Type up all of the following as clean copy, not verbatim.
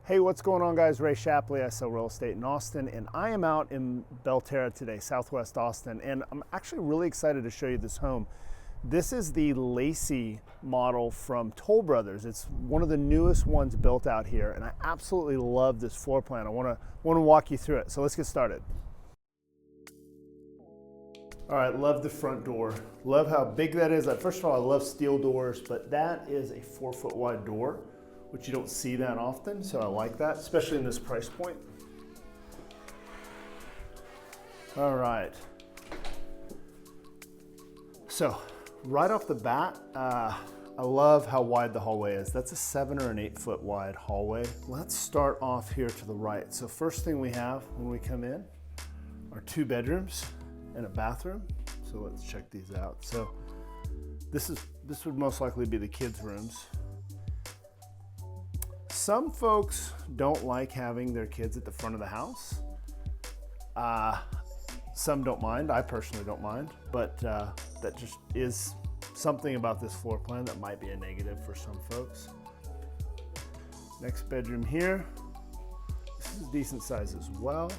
Hey, what's going on, guys? Ray Shapley. I sell real estate in Austin, and I am out in Belterra today, Southwest Austin, and I'm actually really excited to show you this home. This is the Lacey model from Toll Brothers. It's one of the newest ones built out here, and I absolutely love this floor plan. I want to walk you through it. So let's get started. All right, love the front door. Love how big that is. First of all, I love steel doors, but that is a 4-foot wide door, which you don't see that often, so I like that, especially in this price point. All right. So, right off the bat, I love how wide the hallway is. That's a 7 or an 8 foot wide hallway. Let's start off here to the right. So first thing we have when we come in are 2 bedrooms and a bathroom. So let's check these out. So this would most likely be the kids' rooms. Some folks don't like having their kids at the front of the house. Some don't mind. I personally don't mind, but that just is something about this floor plan that might be a negative for some folks. Next bedroom here. This is decent size as well.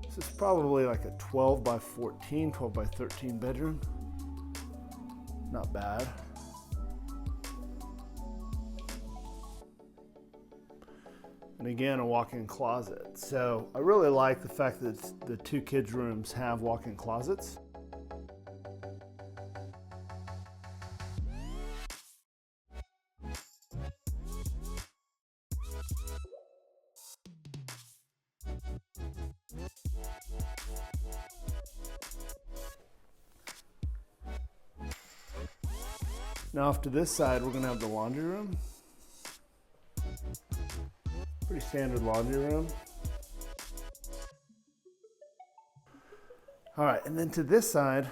This is probably like a 12 by 14, 12 by 13 bedroom. Not bad. And again, a walk-in closet. So I really like the fact that the 2 kids' rooms have walk-in closets. Now off to this side, we're gonna have the laundry room. Pretty standard laundry room. All right, and then to this side,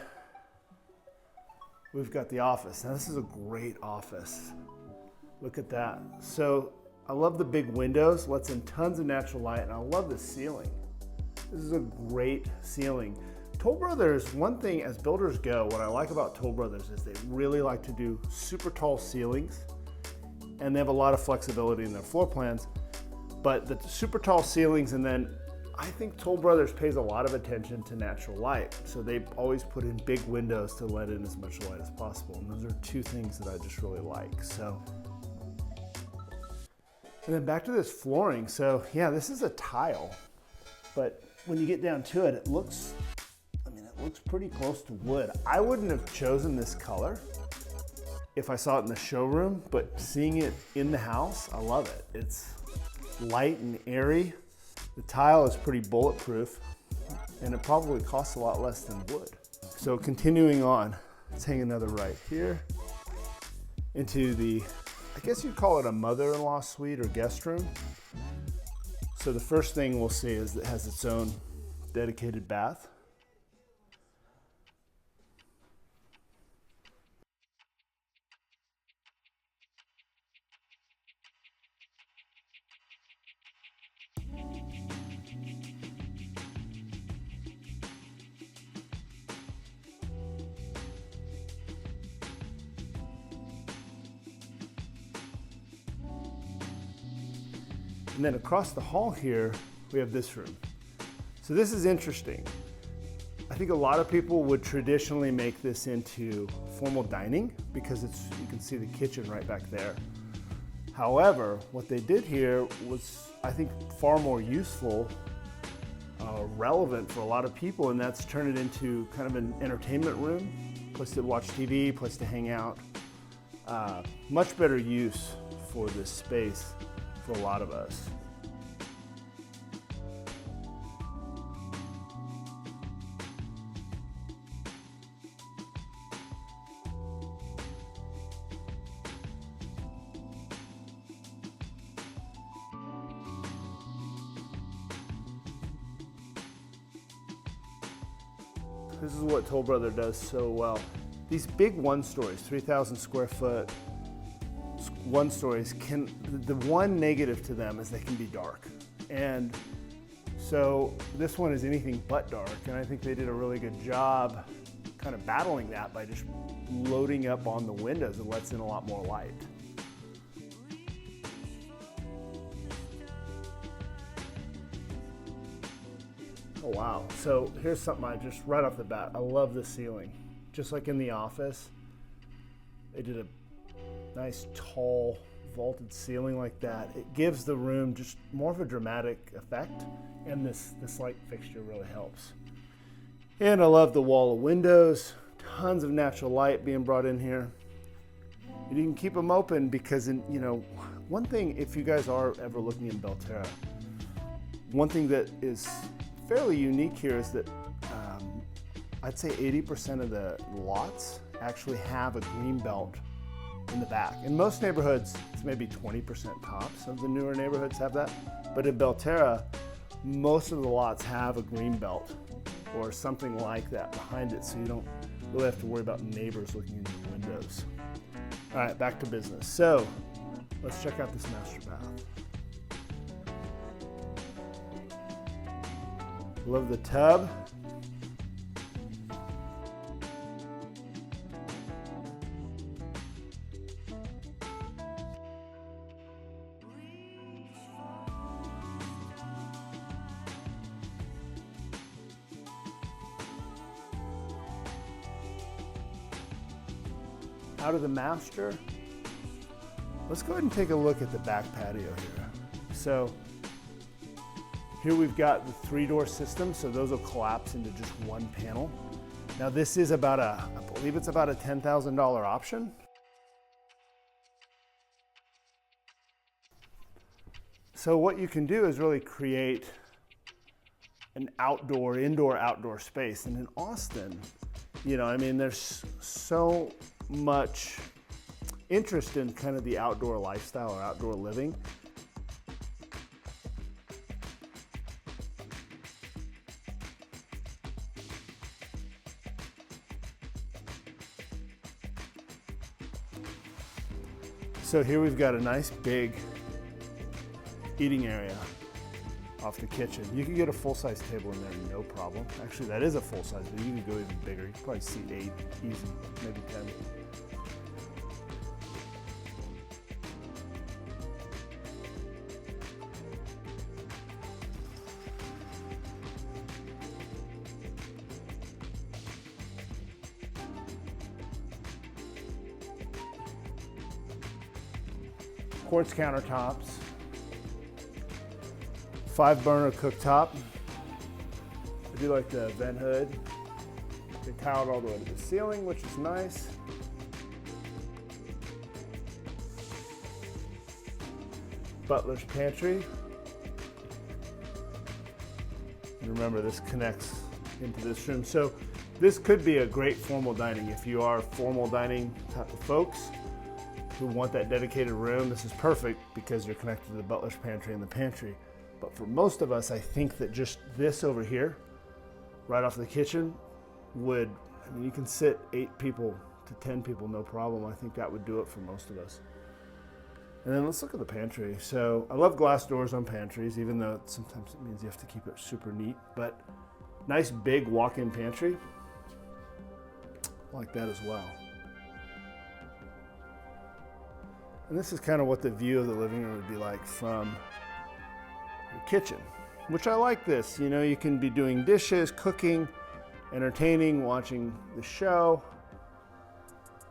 we've got the office. Now this is a great office. Look at that. So I love the big windows, lets in tons of natural light, and I love the ceiling. This is a great ceiling. Toll Brothers, one thing as builders go, what I like about Toll Brothers is they really like to do super tall ceilings, and they have a lot of flexibility in their floor plans. But the super tall ceilings, and then I think Toll Brothers pays a lot of attention to natural light. So they always put in big windows to let in as much light as possible. And those are 2 things that I just really like. So, and then back to this flooring. So yeah, this is a tile, but when you get down to it, it looks pretty close to wood. I wouldn't have chosen this color if I saw it in the showroom, but seeing it in the house, I love it. It's light and airy. The tile is pretty bulletproof, and it probably costs a lot less than wood. So continuing on, let's hang another right here into the, I guess you'd call it a mother-in-law suite or guest room. So the first thing we'll see is it has its own dedicated bath. And then across the hall here, we have this room. So this is interesting. I think a lot of people would traditionally make this into formal dining because you can see the kitchen right back there. However, what they did here was, I think, far more useful, relevant for a lot of people, and that's turn it into kind of an entertainment room, place to watch TV, place to hang out. Much better use for this space for a lot of us. This is what Toll Brother does so well. These big 1-stories, 3,000 square foot 1-stories, the one negative to them is they can be dark. And so this one is anything but dark, and I think they did a really good job kind of battling that by just loading up on the windows. It lets in a lot more light. Oh wow, so here's something I just, right off the bat, I love the ceiling. Just like in the office, they did a nice tall vaulted ceiling like that. It gives the room just more of a dramatic effect, and this light fixture really helps. And I love the wall of windows, tons of natural light being brought in here. And you can keep them open because, one thing, if you guys are ever looking in Belterra, one thing that is fairly unique here is that I'd say 80% of the lots actually have a green belt in the back. In most neighborhoods, it's maybe 20% tops of the newer neighborhoods have that. But in Belterra, most of the lots have a green belt or something like that behind it, so you don't really have to worry about neighbors looking in your windows. All right, back to business. So let's check out this master bath. Love the tub. Out of the master, let's go ahead and take a look at the back patio here. So here we've got the 3-door system, so those will collapse into just one panel. Now this is about I believe it's about a $10,000 option. So what you can do is really create an indoor-outdoor space. And in Austin, there's so much interest in kind of the outdoor lifestyle or outdoor living. So here we've got a nice big eating area off the kitchen. You can get a full-size table in there, no problem. Actually, that is a full-size, but you can go even bigger. You can probably seat 8, easy, maybe 10. Quartz countertops, 5-burner cooktop. I do like the vent hood. They tiled all the way to the ceiling, which is nice. Butler's pantry. And remember, this connects into this room. So this could be a great formal dining. If you are formal dining type of folks who want that dedicated room, this is perfect because you're connected to the butler's pantry and the pantry. But for most of us, I think that just this over here, right off the kitchen, you can sit 8 people to 10 people, no problem. I think that would do it for most of us. And then let's look at the pantry. So I love glass doors on pantries, even though sometimes it means you have to keep it super neat, but nice big walk-in pantry. I like that as well. And this is kind of what the view of the living room would be like from your kitchen, which I like this. You can be doing dishes, cooking, entertaining, watching the show.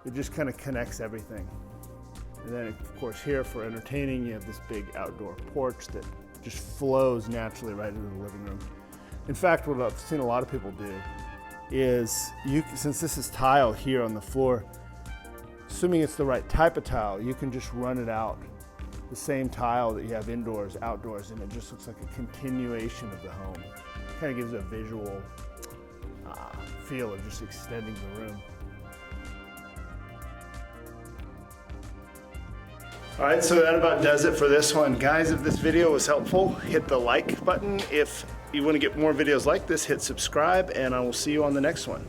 It just kind of connects everything. And then, of course, here for entertaining, you have this big outdoor porch that just flows naturally right into the living room. In fact, what I've seen a lot of people do is, since this is tile here on the floor, assuming it's the right type of tile, you can just run it out the same tile that you have indoors, outdoors, and it just looks like a continuation of the home. It kind of gives a visual feel of just extending the room. All right, so that about does it for this one. Guys, if this video was helpful, hit the like button. If you want to get more videos like this, hit subscribe, and I will see you on the next one.